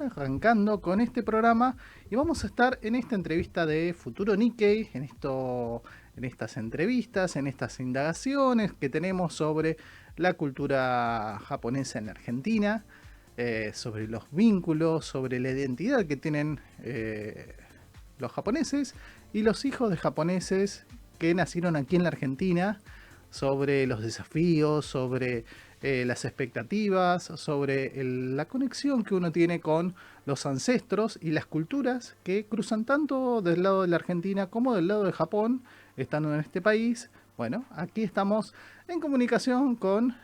Arrancando con este programa y vamos a estar en esta entrevista de Futuro Nikkei, en estas entrevistas, en estas indagaciones que tenemos sobre la cultura japonesa en la Argentina, sobre los vínculos, sobre la identidad que tienen los japoneses y los hijos de japoneses que nacieron aquí en la Argentina, sobre los desafíos, sobre las expectativas, sobre la conexión que uno tiene con los ancestros y las culturas que cruzan tanto del lado de la Argentina como del lado de Japón, estando en este país. Bueno, aquí estamos en comunicación con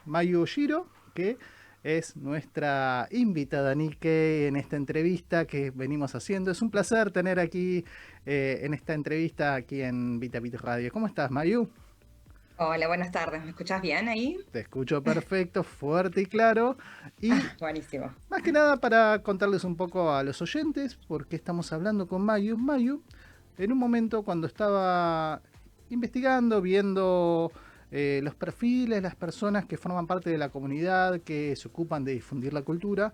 Mayu Shiro, que es nuestra invitada Nikkei en esta entrevista que venimos haciendo. Es un placer tener aquí en esta entrevista aquí en VitaVit Radio. ¿Cómo estás, Mayu? Hola, buenas tardes. ¿Me escuchás bien ahí? Te escucho perfecto, fuerte y claro. Y Buenísimo. más que nada para contarles un poco a los oyentes por qué estamos hablando con Mayu. Mayu, en un momento cuando estaba investigando, viendo los perfiles, las personas que forman parte de la comunidad, que se ocupan de difundir la cultura,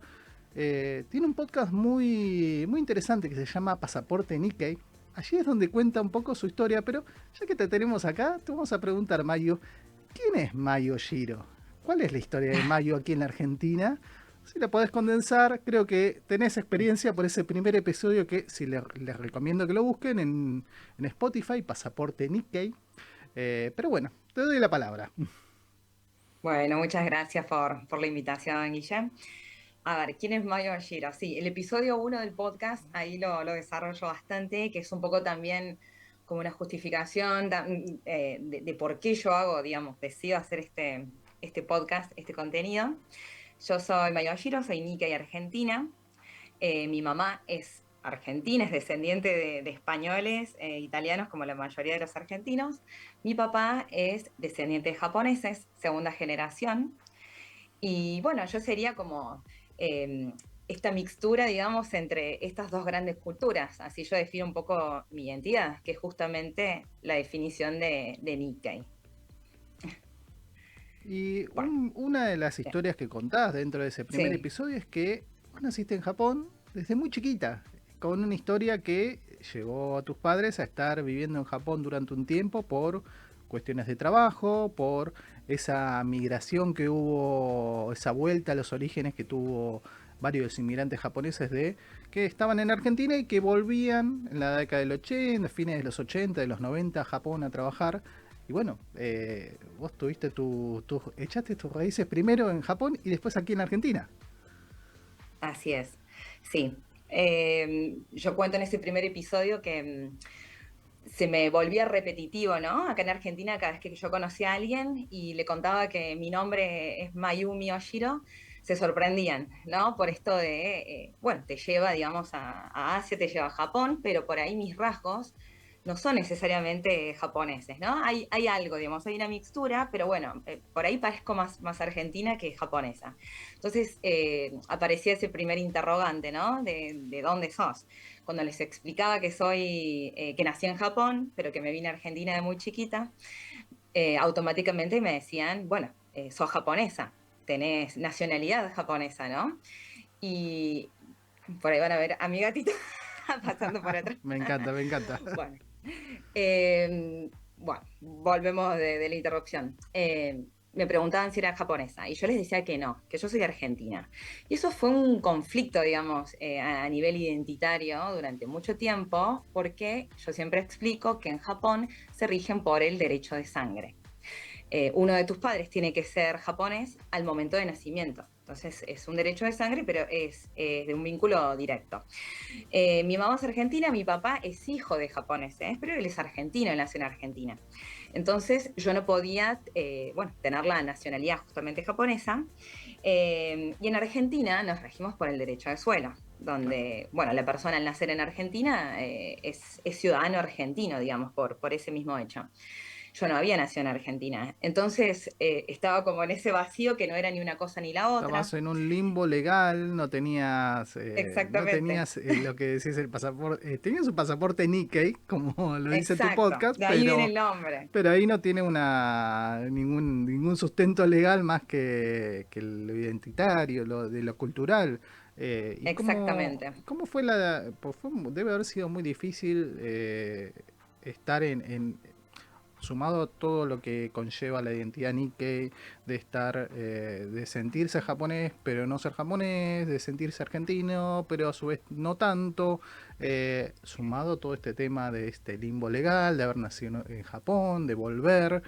tiene un podcast muy interesante que se llama Pasaporte Nikkei. Allí es donde cuenta un poco su historia, pero ya que te tenemos acá, te vamos a preguntar, Mayu, ¿quién es Mayu Shiro? ¿Cuál es la historia de Mayu aquí en la Argentina? Si la podés condensar, creo que tenés experiencia por ese primer episodio que si les recomiendo que lo busquen en Spotify, Pasaporte Nikkei. Pero bueno, te doy la palabra. Bueno, muchas gracias por la invitación, Guillem. A ver, ¿quién es Mayo Ashira? Sí, el episodio 1 del podcast, ahí lo desarrollo bastante, que es un poco también como una justificación de por qué yo hago, digamos, decido hacer este podcast, este contenido. Yo soy Mayo Ashiro, soy Nikkei argentina. Mi mamá es argentina, es descendiente de españoles, italianos, como la mayoría de los argentinos. Mi papá es descendiente de japoneses, segunda generación. Y bueno, yo sería como esta mixtura, digamos, entre estas dos grandes culturas. Así yo defino un poco mi identidad, que es justamente la definición de Nikkei. Y Bueno, una de las bien. historias que contás dentro de ese primer Sí. episodio es que vos naciste en Japón desde muy chiquita, con una historia que llevó a tus padres a estar viviendo en Japón durante un tiempo por cuestiones de trabajo, por esa migración que hubo, esa vuelta a los orígenes que tuvo varios inmigrantes japoneses de que estaban en Argentina y que volvían en la década del 80, fines de los 80, de los 90 a Japón a trabajar. Y bueno, vos tuviste echaste tus raíces primero en Japón y después aquí en Argentina. Así es, sí. Yo cuento en ese primer episodio que se me volvía repetitivo, ¿no? Acá en Argentina, cada vez que yo conocía a alguien y le contaba que mi nombre es Mayumi Oshiro, se sorprendían, ¿no? Por esto de, bueno, te lleva, digamos, a Asia, te lleva a Japón, pero por ahí mis rasgos no son necesariamente japoneses, ¿no? Hay algo, digamos, hay una mixtura, pero bueno, por ahí parezco más argentina que japonesa. Entonces aparecía ese primer interrogante, ¿no? De dónde sos. Cuando les explicaba que que nací en Japón, pero que me vine a Argentina de muy chiquita, automáticamente me decían, bueno, sos japonesa, tenés nacionalidad japonesa, ¿no? Y por ahí van a ver a mi gatito pasando por atrás. Me encanta, me encanta. Bueno, bueno, volvemos de la interrupción. Me preguntaban si era japonesa y yo les decía que no, que yo soy argentina. Y eso fue un conflicto, digamos, a nivel identitario durante mucho tiempo, porque yo siempre explico que en Japón se rigen por el derecho de sangre. Uno de tus padres tiene que ser japonés al momento de nacimiento. Entonces es un derecho de sangre, pero es de un vínculo directo. Mi mamá es argentina, mi papá es hijo de japoneses, pero él es argentino, él nació en Argentina. Entonces yo no podía, bueno, tener la nacionalidad justamente japonesa. Y en Argentina nos regimos por el derecho de suelo, Claro. donde, bueno, la persona al nacer en Argentina es ciudadano argentino, digamos, por ese mismo hecho. Yo no había nacido en Argentina. Entonces estaba como en ese vacío que no era ni una cosa ni la Estabas otra. en un limbo legal, no Exactamente. tenías lo que decís el pasaporte, tenías un pasaporte Nikkei, como lo dice tu Exacto. podcast, De ahí viene el nombre. pero ahí no tiene ningún sustento legal más que lo identitario, de lo cultural. ¿Y Exactamente. cómo fue debe haber sido muy difícil estar sumado a todo lo que conlleva la identidad Nikkei, de estar, de sentirse japonés, pero no ser japonés, de sentirse argentino, pero a su vez no tanto, sumado a todo este tema de este limbo legal, de haber nacido en Japón, de volver,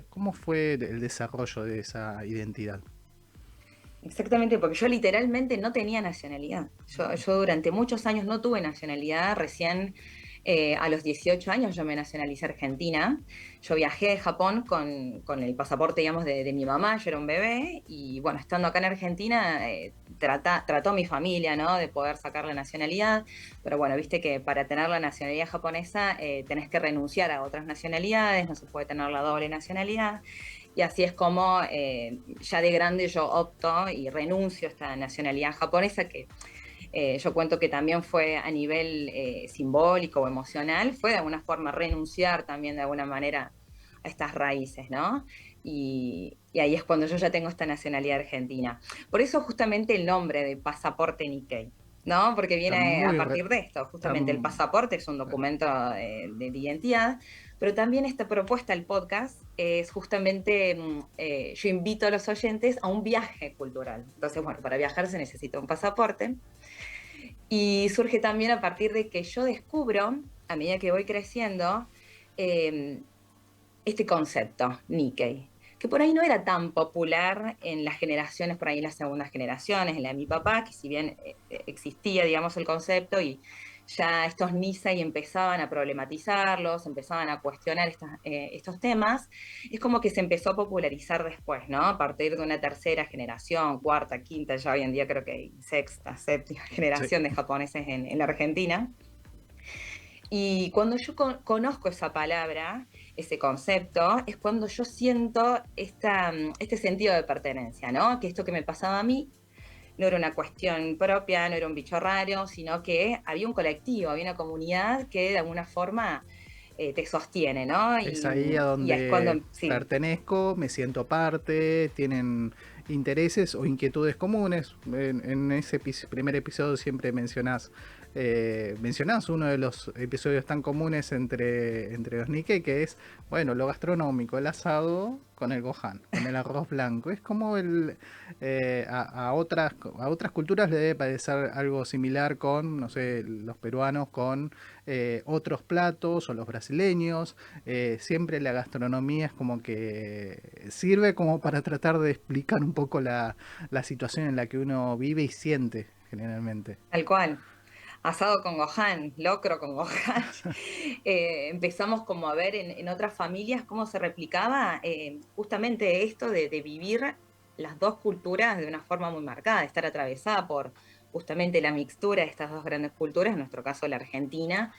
¿cómo fue el desarrollo de esa identidad? Exactamente, porque yo literalmente no tenía nacionalidad. Yo durante muchos años no tuve nacionalidad, recién a los 18 años yo me nacionalicé argentina. Yo viajé a Japón con el pasaporte, digamos, de mi mamá, yo era un bebé, y bueno, estando acá en Argentina, trató mi familia, ¿no? De poder sacar la nacionalidad, pero bueno, viste que para tener la nacionalidad japonesa tenés que renunciar a otras nacionalidades, no se puede tener la doble nacionalidad. Y así es como ya de grande yo opto y renuncio a esta nacionalidad japonesa que yo cuento que también fue a nivel simbólico o emocional, fue de alguna forma renunciar también de alguna manera a estas raíces, ¿no? Y ahí es cuando yo ya tengo esta nacionalidad argentina. Por eso justamente el nombre de pasaporte Nikkei, ¿no? Porque Está viene a muy... partir de esto, está, justamente el pasaporte es un documento de identidad, pero también esta propuesta, el podcast, es justamente, yo invito a los oyentes a un viaje cultural. Entonces, bueno, para viajar se necesita un pasaporte. Y surge también a partir de que yo descubro, a medida que voy creciendo, eh, este concepto, Nikkei, que por ahí no era tan popular en las generaciones, por ahí en las segundas generaciones, en la de mi papá, que si bien existía, digamos, el concepto y ya estos Nisei empezaban a problematizarlos, empezaban a cuestionar estos temas, es como que se empezó a popularizar después, ¿no? A partir de una tercera generación, cuarta, quinta, ya hoy en día creo que hay sexta, séptima Sí. generación de japoneses en la Argentina. Y cuando yo conozco esa palabra, ese concepto, es cuando yo siento este sentido de pertenencia, ¿no? Que esto que me pasaba a mí no era una cuestión propia, no era un bicho raro, sino que había un colectivo, había una comunidad que de alguna forma te sostiene, ¿no? Es ahí a Y es donde cuando, sí, pertenezco, me siento parte, tienen intereses o inquietudes comunes. En ese primer episodio siempre mencionás uno de los episodios tan comunes entre los Nikkei, que es, bueno, lo gastronómico, el asado con el Gohan, con el arroz blanco. Es como a otras culturas le debe parecer algo similar con, no sé, los peruanos con otros platos o los brasileños. Siempre la gastronomía es como que sirve como para tratar de explicar un poco la situación en la que uno vive y siente generalmente. tal cual. Asado con Gohan, locro con Gohan. Empezamos como a ver en otras familias cómo se replicaba justamente esto de vivir las dos culturas de una forma muy marcada, de estar atravesada por justamente la mixtura de estas dos grandes culturas, en nuestro caso la argentina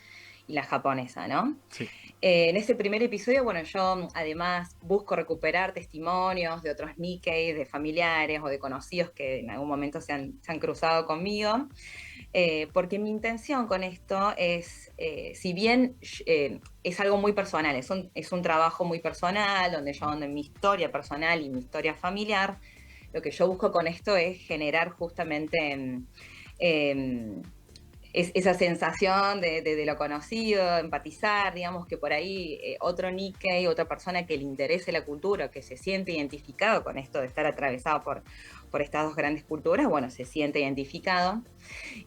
y la japonesa, ¿no? Sí. En ese primer episodio, bueno, yo además busco recuperar testimonios de otros Nikkei, de familiares o de conocidos que en algún momento se han cruzado conmigo, porque mi intención con esto es, si bien es algo muy personal, es un trabajo muy personal, donde yo ando en mi historia personal y mi historia familiar, lo que yo busco con esto es generar justamente eh, esa sensación de lo conocido, empatizar, digamos que por ahí otro Nikkei, otra persona que le interese la cultura, que se siente identificado con esto de estar atravesado por estas dos grandes culturas, bueno, se siente identificado.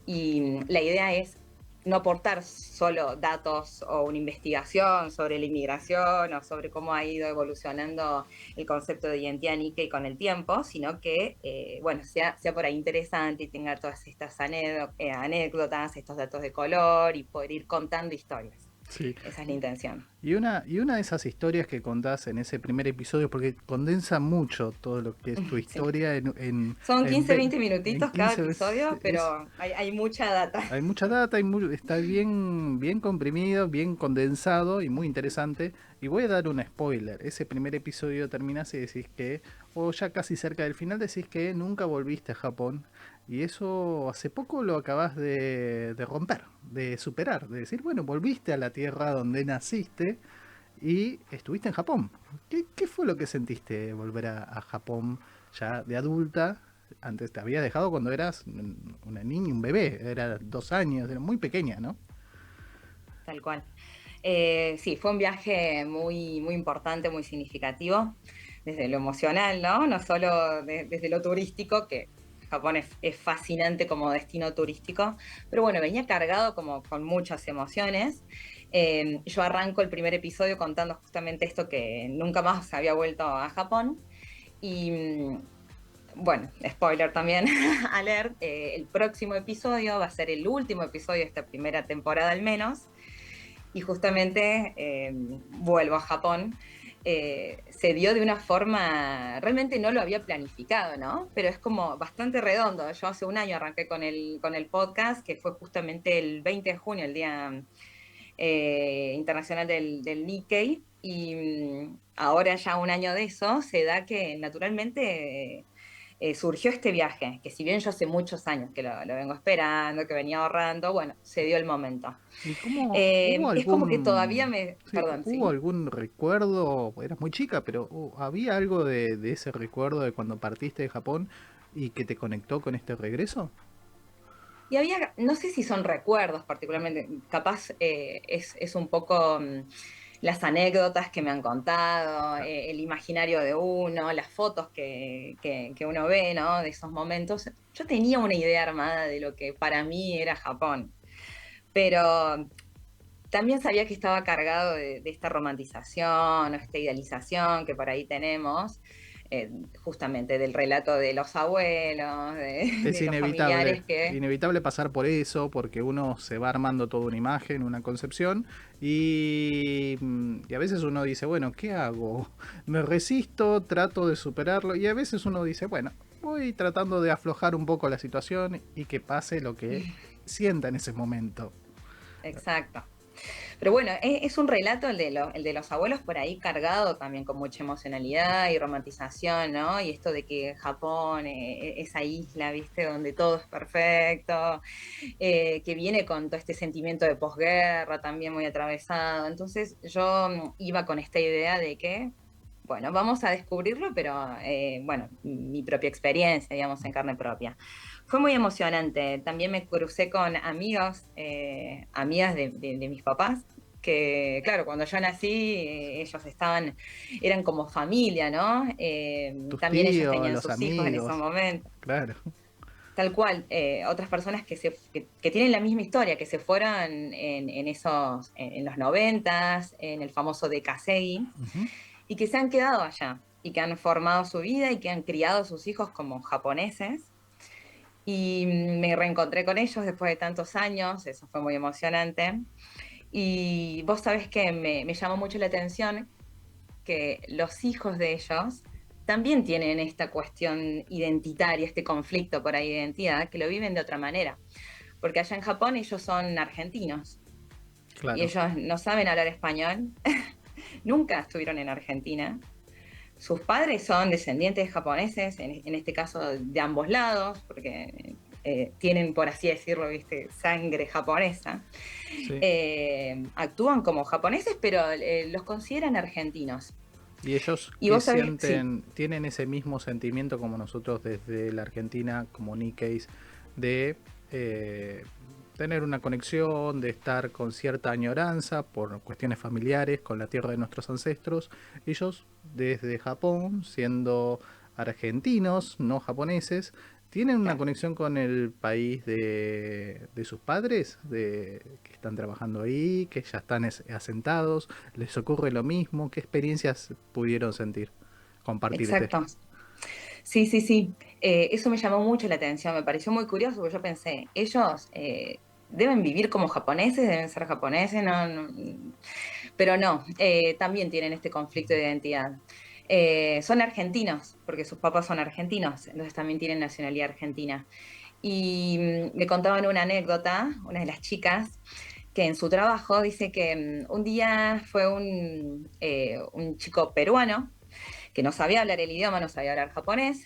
Y la idea es no aportar solo datos o una investigación sobre la inmigración o sobre cómo ha ido evolucionando el concepto de identidad Nikkei con el tiempo, sino que, bueno, sea por ahí interesante y tenga todas estas anécdotas, estos datos de color y poder ir contando historias. Sí. Esa es la intención. Y una de esas historias que contás en ese primer episodio, porque condensa mucho todo lo que es tu Sí. historia Son en, 15, ve- 20 en minutitos cada 15 veces. episodio, pero hay mucha data. Hay mucha data, está bien comprimido, bien condensado y muy interesante. Y voy a dar un spoiler. Ese primer episodio terminás y decís que, o ya casi cerca del final, decís que nunca volviste a Japón. Y eso hace poco lo acabas de romper, de superar, de decir, bueno, volviste a la tierra donde naciste y estuviste en Japón. ¿Qué fue lo que sentiste volver a Japón ya de adulta? antes te habías dejado cuando eras una niña, un bebé, era 2 años, era muy pequeña, ¿no? Tal cual. Sí, fue un viaje muy, muy importante, muy significativo, desde lo emocional, ¿no? No solo desde lo turístico, que Japón es fascinante como destino turístico, pero bueno, venía cargado como con muchas emociones. Yo arranco el primer episodio contando justamente esto, que nunca más había vuelto a Japón. Y bueno, spoiler también, alert, el próximo episodio va a ser el último episodio de esta primera temporada al menos, y justamente vuelvo a Japón. Se dio de una forma, realmente no lo había planificado, ¿no? Pero es como bastante redondo. Yo hace un año arranqué con el podcast, que fue justamente el 20 de junio, el Día Internacional del Nikkei, y ahora ya un año de eso, se da que naturalmente surgió este viaje, que si bien yo hace muchos años que lo vengo esperando, que venía ahorrando, bueno, se dio el momento. ¿Y cómo hubo Es como que todavía sí, perdón, hubo sí. algún recuerdo? Eras muy chica, pero ¿había algo de ese recuerdo de cuando partiste de Japón y que te conectó con este regreso? Y había, no sé si son recuerdos particularmente, capaz es un poco las anécdotas que me han contado, el imaginario de uno, las fotos que uno ve, ¿no? De esos momentos. Yo tenía una idea armada de lo que para mí era Japón, pero también sabía que estaba cargado de esta romantización o esta idealización que por ahí tenemos, justamente del relato de los abuelos, Es de los familiares que... inevitable pasar por eso, porque uno se va armando toda una imagen, una concepción, y a veces uno dice, bueno, ¿qué hago? Me resisto, trato de superarlo, y a veces uno dice, bueno, voy tratando de aflojar un poco la situación y que pase lo que sienta en ese momento. Exacto. Pero bueno, es un relato el de los abuelos por ahí cargado también con mucha emocionalidad y romantización, ¿no? Y esto de que Japón, esa isla, ¿viste? Donde todo es perfecto, que viene con todo este sentimiento de posguerra también muy atravesado. Entonces yo iba con esta idea de que, bueno, vamos a descubrirlo, pero bueno, mi propia experiencia, digamos, en carne propia. Fue muy emocionante. También me crucé con amigos, amigas de mis papás, que claro, cuando yo nací, ellos eran como familia, ¿no? Tus También ellos tíos, tenían los sus hijos en esos amigos, momentos. claro. Tal cual, otras personas que tienen la misma historia, que se fueron en los 90, en el famoso de Kasei, Ujú. y que se han quedado allá, y que han formado su vida y que han criado a sus hijos como japoneses. Y me reencontré con ellos después de tantos años, eso fue muy emocionante. Y vos sabés que me llamó mucho la atención que los hijos de ellos también tienen esta cuestión identitaria, este conflicto por ahí de identidad, que lo viven de otra manera. Porque allá en Japón ellos son argentinos y Claro. ellos no saben hablar español, nunca estuvieron en Argentina. Sus padres son descendientes de japoneses, en este caso de ambos lados, porque tienen, por así decirlo, ¿viste? Sangre japonesa. Sí. Actúan como japoneses, pero los consideran argentinos. Y ellos Y que vos sabés, sí, sienten, tienen ese mismo sentimiento como nosotros desde la Argentina, como Nikkeis, de eh, tener una conexión, de estar con cierta añoranza por cuestiones familiares con la tierra de nuestros ancestros. Ellos desde Japón, siendo argentinos, no japoneses, tienen una claro. conexión con el país de sus padres, que están trabajando ahí, que ya están asentados. ¿Les ocurre lo mismo? ¿Qué experiencias pudieron sentir? Compartirte. Exacto. Sí, sí, sí. Eso me llamó mucho la atención, me pareció muy curioso, porque yo pensé, ellos deben vivir como japoneses, deben ser japoneses, pero no, también tienen este conflicto de identidad. Son argentinos, porque sus papás son argentinos, entonces también tienen nacionalidad argentina. Y me contaban una anécdota, una de las chicas, que en su trabajo dice que un día fue un chico peruano que no sabía hablar el idioma, no sabía hablar japonés,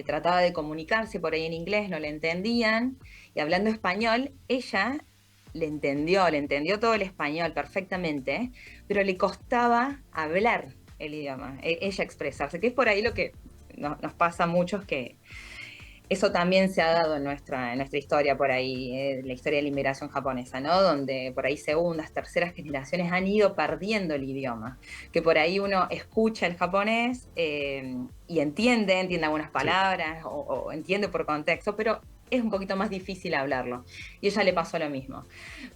trataba de comunicarse por ahí en inglés, no le entendían, y hablando español, ella le entendió todo el español perfectamente, pero le costaba hablar el idioma, ella expresarse, que es por ahí lo que nos pasa a muchos, que eso también se ha dado en nuestra historia por ahí, la historia de la inmigración japonesa, ¿no? Donde por ahí segundas, terceras generaciones han ido perdiendo el idioma, que por ahí uno escucha el japonés y entiende algunas Sí. palabras o entiende por contexto, pero es un poquito más difícil hablarlo. Y a ella le pasó lo mismo.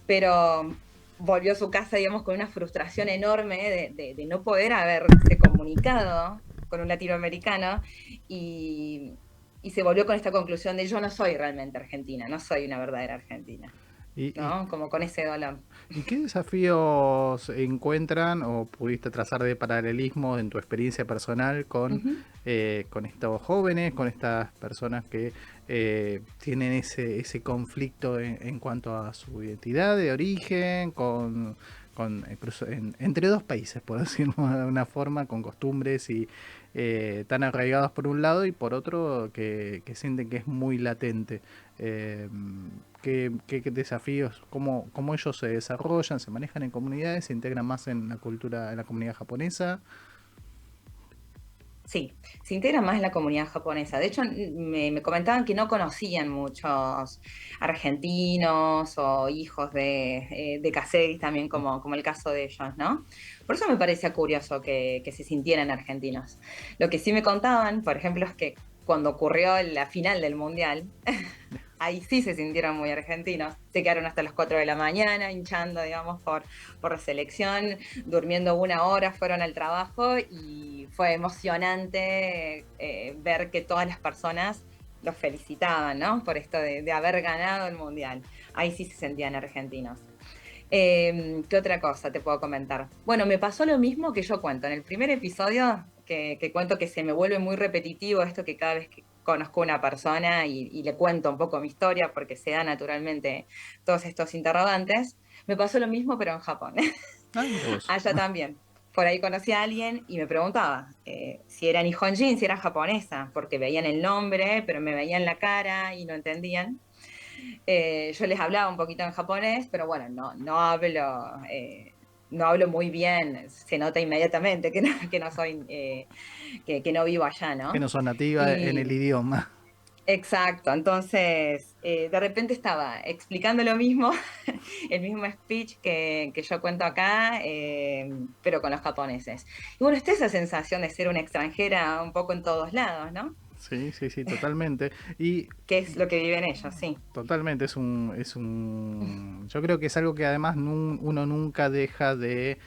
Pero volvió a su casa, digamos, con una frustración enorme de no poder haberse comunicado con un latinoamericano y, y se volvió con esta conclusión de yo no soy realmente argentina, no soy una verdadera argentina, ¿Y, ¿no? Como con ese dolor. ¿Y qué desafíos encuentran o pudiste trazar de paralelismo en tu experiencia personal Ujú. con estos jóvenes, con estas personas que tienen ese conflicto en cuanto a su identidad de origen, entre dos países, por decirlo de alguna forma, con costumbres y tan arraigados por un lado y por otro que sienten que es muy latente? Eh, ¿Qué desafíos, cómo ellos se desarrollan, se manejan en comunidades, se integran más en la cultura, en la comunidad japonesa? Sí, se integra más en la comunidad japonesa. De hecho, me comentaban que no conocían muchos argentinos o hijos de Caselli también, como el caso de ellos, ¿no? Por eso me parecía curioso que se sintieran argentinos. Lo que sí me contaban, por ejemplo, es que cuando ocurrió la final del Mundial, ahí sí se sintieron muy argentinos. Se quedaron hasta las 4 de la mañana hinchando, digamos, por la selección, durmiendo una hora, fueron al trabajo y fue emocionante ver que todas las personas los felicitaban, ¿no? Por esto de haber ganado el Mundial. Ahí sí se sentían argentinos. ¿Qué otra cosa te puedo comentar? Bueno, me pasó lo mismo que yo cuento. En el primer episodio, que cuento que se me vuelve muy repetitivo esto que cada vez que conozco a una persona y le cuento un poco mi historia, porque se da naturalmente todos estos interrogantes, me pasó lo mismo, pero en Japón. Ah, mira vos. Allá también. Por ahí conocí a alguien y me preguntaba si era Nihonjin, si era japonesa, porque veían el nombre, pero me veían la cara y no entendían. Yo les hablaba un poquito en japonés, pero bueno, no hablo muy bien, se nota inmediatamente que no soy, que no vivo allá, Que ¿no? no son nativas en el Y idioma. exacto, entonces de repente estaba explicando lo mismo, el mismo speech que yo cuento acá, pero con los japoneses. Y bueno, está esa sensación de ser una extranjera un poco en todos lados, ¿no? Sí, sí, sí, totalmente. Y Que es lo que viven ellos, sí. totalmente, yo creo que es algo que además uno nunca deja de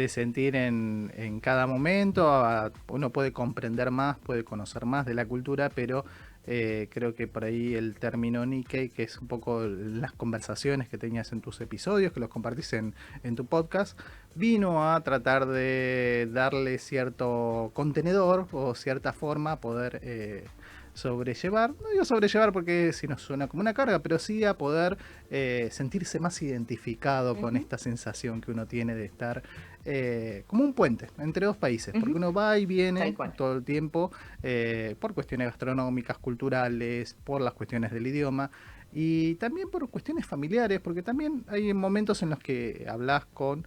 sentir en cada momento. Uno puede comprender más, puede conocer más de la cultura, pero creo que por ahí el término Nikkei, que es un poco las conversaciones que tenías en tus episodios, que los compartís en tu podcast, vino a tratar de darle cierto contenedor o cierta forma a poder sobrellevar, no digo sobrellevar porque si nos suena como una carga, pero sí a poder sentirse más identificado con Ujú, esta sensación que uno tiene de estar como un puente entre dos países, porque ujú, uno va y tal viene cual. todo el tiempo por cuestiones gastronómicas, culturales, por las cuestiones del idioma y también por cuestiones familiares, porque también hay momentos en los que hablas con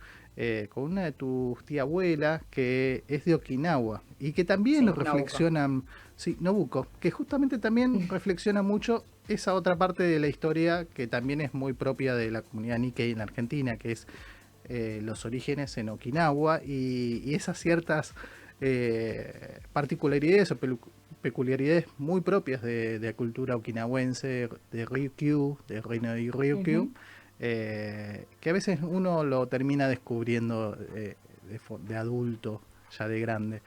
una de tus tía abuelas que es de Okinawa y que también Sí, Nabucco. reflexionan. Sí, Nobuko, que justamente también reflexiona mucho esa otra parte de la historia que también es muy propia de la comunidad Nikkei en Argentina, que es los orígenes en Okinawa y esas ciertas particularidades o peculiaridades muy propias de la cultura okinawense, de Ryukyu, de Reino de Ryukyu, Ujú. que a veces uno lo termina descubriendo de adulto, ya de grande.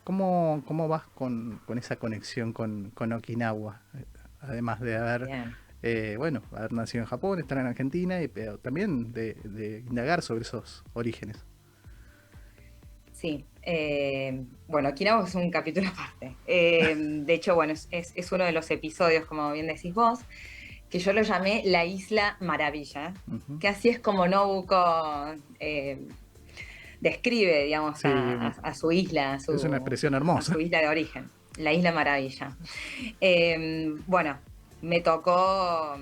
¿Cómo vas con esa conexión con Okinawa? Además de haber, Bien, bueno, haber nacido en Japón, estar en Argentina, pero también de indagar sobre esos orígenes. sí. Bueno, Okinawa es un capítulo aparte. De hecho, bueno, es uno de los episodios, como bien decís vos, que yo lo llamé la Isla Maravilla, Ujú. que así es como Nobuko describe, digamos, Sí, a su isla, es una expresión a hermosa. su isla de origen, la Isla Maravilla. Bueno, me tocó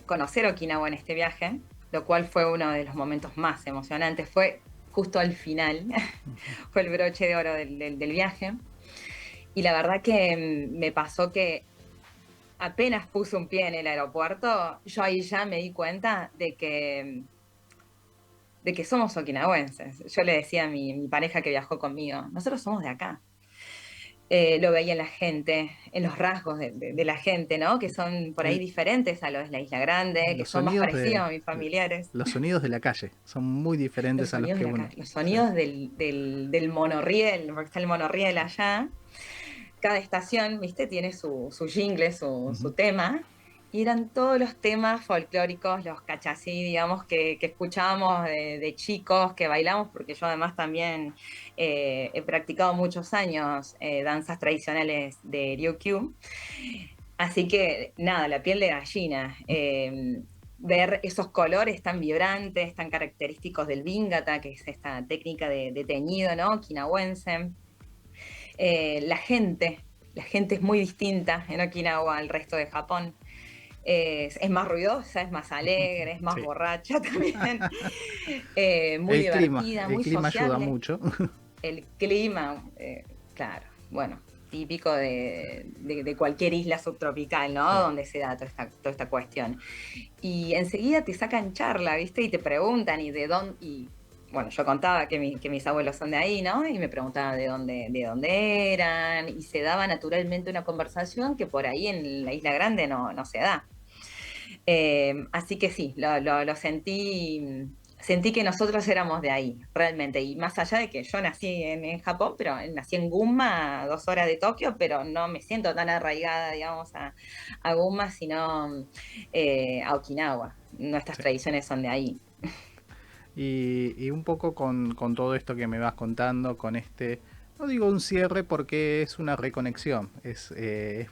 conocer Okinawa en este viaje, lo cual fue uno de los momentos más emocionantes. Fue justo al final, fue el broche de oro del viaje. Y la verdad que me pasó que apenas puse un pie en el aeropuerto, yo ahí ya me di cuenta de que somos okinawenses. Yo le decía a mi pareja que viajó conmigo, nosotros somos de acá. Lo veía en la gente, en los rasgos de la gente, ¿no? Que son por ahí El- diferentes a los de la Isla Grande, que los son más sonidos parecidos de a mis familiares. los sonidos de la calle son muy Los diferentes a los sonidos que de la uno. calle, los Sí. sonidos del monorriel, porque está el monorriel allá. Cada estación, viste, tiene su jingle, Ujú. su tema. Y eran todos los temas folclóricos, los cachasí, digamos, que escuchábamos de chicos, que bailamos, porque yo además también he practicado muchos años danzas tradicionales de Ryukyu. Así que nada, la piel de gallina. Ver esos colores tan vibrantes, tan característicos del Bingata, que es esta técnica de teñido, ¿no? Okinawense. La gente es muy distinta en Okinawa al resto de Japón. Es más ruidosa, es más alegre, es más Sí. borracha también, muy divertida, El muy clima ayuda sociable. mucho. El clima, claro, bueno, típico de cualquier isla subtropical, ¿no? Sí. Donde se da toda esta cuestión. Y enseguida te sacan charla, ¿viste? Y te preguntan, ¿y de dónde? Y bueno, yo contaba que mis abuelos son de ahí, ¿no? Y me preguntaban de dónde eran, y se daba naturalmente una conversación que por ahí en la Isla Grande no se da. Así que sí, lo sentí, sentí que nosotros éramos de ahí, realmente. Y más allá de que yo nací en Japón, pero nací en Gunma, a 2 horas de Tokio, pero no me siento tan arraigada, digamos, a Gunma, sino a Okinawa. Nuestras Sí. tradiciones son de ahí. Y un poco con todo esto que me vas contando, con este, no digo un cierre porque es una reconexión, es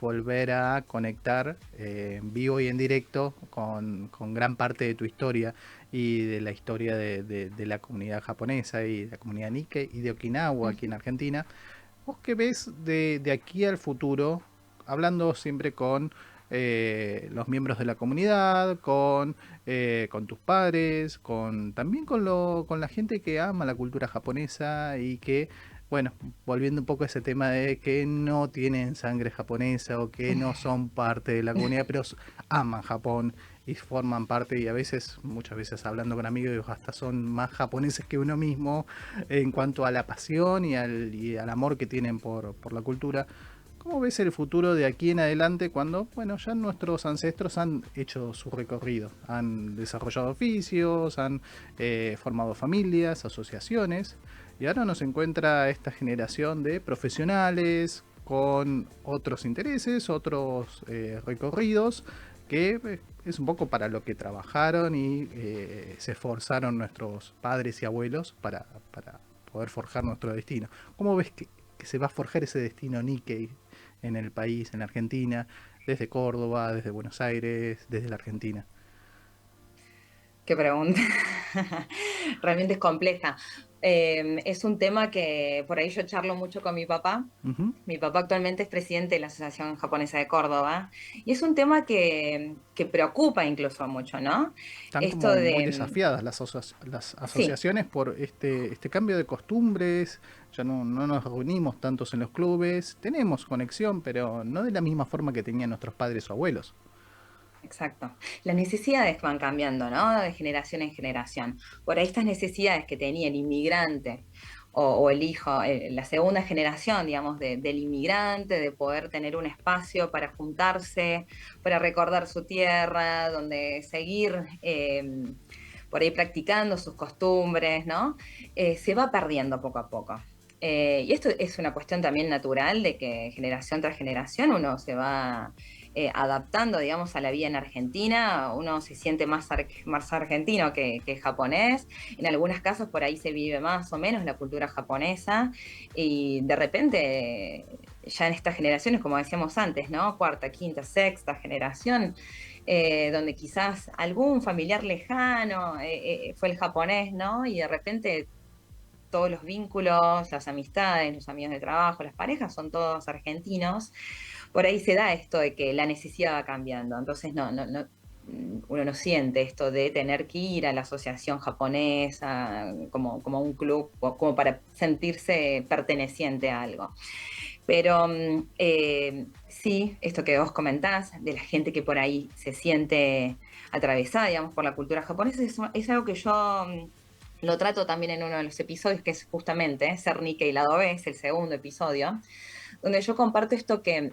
volver a conectar en vivo y en directo con gran parte de tu historia y de la historia de la comunidad japonesa y de la comunidad Nikkei y de Okinawa aquí en Argentina. ¿Vos qué ves de aquí al futuro? Hablando siempre con los miembros de la comunidad, con tus padres, también con la gente que ama la cultura japonesa y que, bueno, volviendo un poco a ese tema de que no tienen sangre japonesa o que no son parte de la comunidad, pero aman Japón y forman parte y a veces, muchas veces hablando con amigos, hasta son más japoneses que uno mismo en cuanto a la pasión y al amor que tienen por la cultura. ¿Cómo ves el futuro de aquí en adelante cuando, bueno, ya nuestros ancestros han hecho su recorrido, han desarrollado oficios, han formado familias, asociaciones, y ahora nos encuentra esta generación de profesionales con otros intereses, otros recorridos, que es un poco para lo que trabajaron y se esforzaron nuestros padres y abuelos para poder forjar nuestro destino? ¿Cómo ves que se va a forjar ese destino Nikkei en el país, en Argentina, desde Córdoba, desde Buenos Aires, desde la Argentina? Qué pregunta. Realmente es compleja. Es un tema que por ahí yo charlo mucho con mi papá. Ujú. Mi papá actualmente es presidente de la Asociación Japonesa de Córdoba y es un tema que preocupa incluso mucho, ¿no? Están Esto como muy de, desafiadas las sí, asociaciones por este cambio de costumbres, ya no nos reunimos tantos en los clubes, tenemos conexión, pero no de la misma forma que tenían nuestros padres o abuelos. exacto. Las necesidades van cambiando, ¿no? De generación en generación. Por ahí estas necesidades que tenía el inmigrante o el hijo, la segunda generación, digamos, del inmigrante, de poder tener un espacio para juntarse, para recordar su tierra, donde seguir por ahí practicando sus costumbres, ¿no? Se va perdiendo poco a poco. Y esto es una cuestión también natural de que generación tras generación uno se va adaptando, digamos, a la vida en Argentina, uno se siente más argentino que japonés, en algunos casos por ahí se vive más o menos la cultura japonesa, y de repente, ya en estas generaciones, como decíamos antes, ¿no? Cuarta, quinta, sexta generación, donde quizás algún familiar lejano fue el japonés, ¿no? Y de repente todos los vínculos, las amistades, los amigos de trabajo, las parejas son todos argentinos. Por ahí se da esto de que la necesidad va cambiando. Entonces uno no siente esto de tener que ir a la asociación japonesa como un club, como para sentirse perteneciente a algo. Pero sí, esto que vos comentás, de la gente que por ahí se siente atravesada, digamos, por la cultura japonesa, es algo que yo lo trato también en uno de los episodios, que es justamente Ser Nikkei Lado B, es el segundo episodio, donde yo comparto esto que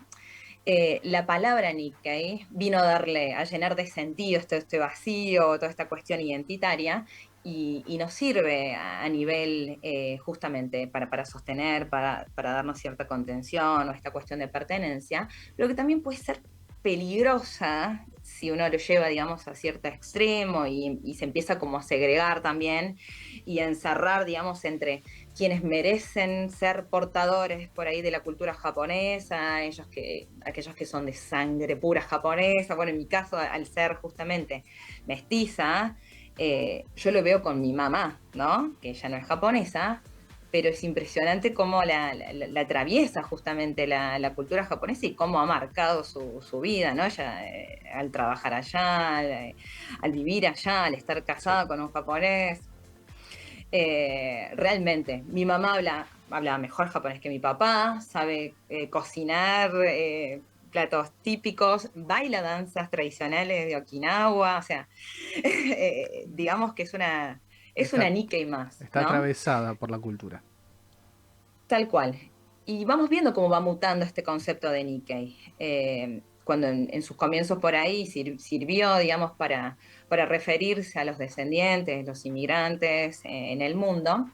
la palabra Nikkei vino a llenar de sentido este vacío, toda esta cuestión identitaria, y nos sirve a nivel justamente para sostener, para darnos cierta contención o esta cuestión de pertenencia, pero que también puede ser peligrosa si uno lo lleva, digamos, a cierto extremo y se empieza como a segregar también y a encerrar, digamos, entre quienes merecen ser portadores por ahí de la cultura japonesa, aquellos que son de sangre pura japonesa. Bueno, en mi caso, al ser justamente mestiza, yo lo veo con mi mamá, ¿no? Que ella no es japonesa, pero es impresionante cómo la atraviesa justamente la cultura japonesa y cómo ha marcado su vida, ¿no? Ella, al trabajar allá, al vivir allá, al estar Sí. casada con un japonés. Realmente, mi mamá habla mejor japonés que mi papá, sabe cocinar platos típicos, baila danzas tradicionales de Okinawa, o sea, digamos que es una Está, Nikkei más, está ¿no? atravesada por la cultura. Tal cual. Y vamos viendo cómo va mutando este concepto de Nikkei. Cuando en sus comienzos por ahí sirvió, digamos, para referirse a los descendientes, los inmigrantes en el mundo,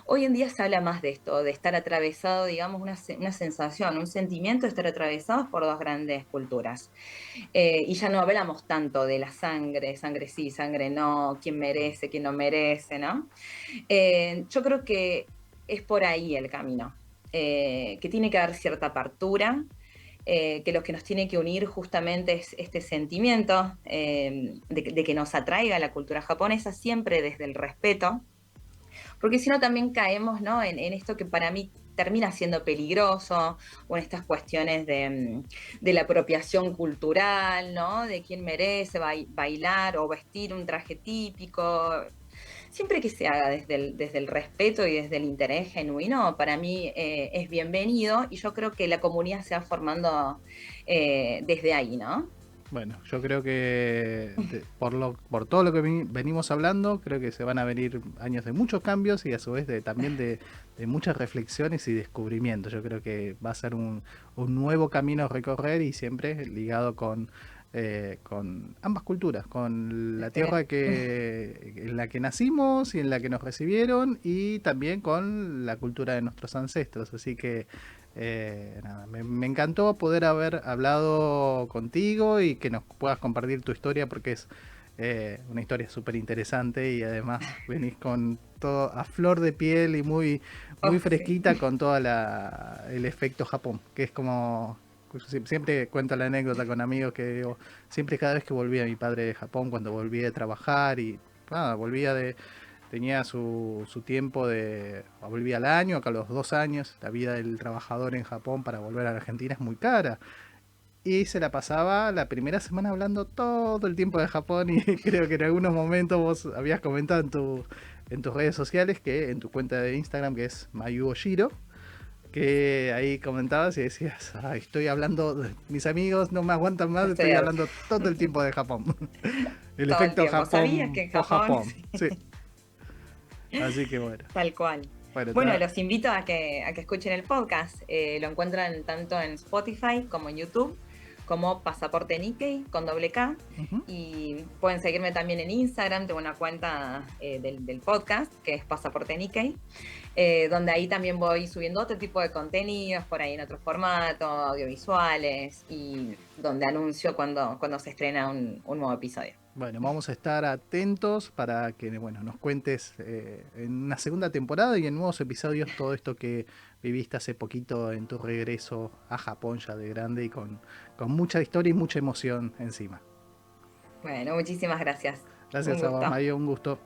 hoy en día se habla más de esto, de estar atravesado, digamos, una sensación, un sentimiento de estar atravesados por dos grandes culturas. Y ya no hablamos tanto de la sangre, sangre sí, sangre no, quién merece, quién no merece, ¿no? Yo creo que es por ahí el camino, que tiene que haber cierta apertura, que lo que nos tiene que unir justamente es este sentimiento de que nos atraiga la cultura japonesa, siempre desde el respeto, porque si no también caemos, ¿no? En esto que para mí termina siendo peligroso, o en estas cuestiones de la apropiación cultural, ¿no? De quién merece bailar o vestir un traje típico. Siempre que se haga desde el respeto y desde el interés genuino, para mí es bienvenido, y yo creo que la comunidad se va formando desde ahí, ¿no? Bueno, yo creo que por todo lo que venimos hablando, creo que se van a venir años de muchos cambios y a su vez también de muchas reflexiones y descubrimientos. Yo creo que va a ser un nuevo camino a recorrer y siempre ligado con ambas culturas, con la tierra en la que nacimos y en la que nos recibieron y también con la cultura de nuestros ancestros. Así que nada, me encantó poder haber hablado contigo y que nos puedas compartir tu historia porque es una historia súper interesante y además venís con todo a flor de piel y muy Oh, sí. fresquita con todo el efecto Japón, que es como... Siempre cuento la anécdota con amigos que digo, siempre cada vez que volvía mi padre de Japón, cuando volvía de trabajar y nada, tenía su tiempo volvía al año, acá a los 2 años, la vida del trabajador en Japón para volver a la Argentina es muy cara. Y se la pasaba la primera semana hablando todo el tiempo de Japón y creo que en algunos momentos vos habías comentado en tus redes sociales, que en tu cuenta de Instagram, que es Mayu Oshiro, que ahí comentabas y decías, "Ay, estoy hablando, mis amigos no me aguantan más, Estoy estoy hablando todo el tiempo de Japón." El todo el efecto tiempo. ¿Sabías Japón que en o Japón? Japón, sí. Así que bueno. Tal cual. Bueno, Bueno, los invito a que escuchen el podcast. Lo encuentran tanto en Spotify como en YouTube, como Pasaporte Nikkei con doble K. ujú. Y pueden seguirme también en Instagram, tengo una cuenta del podcast que es Pasaporte Nikkei, donde ahí también voy subiendo otro tipo de contenidos, por ahí en otro formato, audiovisuales, y donde anuncio cuando se estrena un nuevo episodio. Bueno, vamos a estar atentos para que bueno, nos cuentes en una segunda temporada y en nuevos episodios todo esto que viviste hace poquito en tu regreso a Japón ya de grande y con mucha historia y mucha emoción encima. Bueno, muchísimas gracias. Un Gracias a vos, gusto. Mario, un gusto.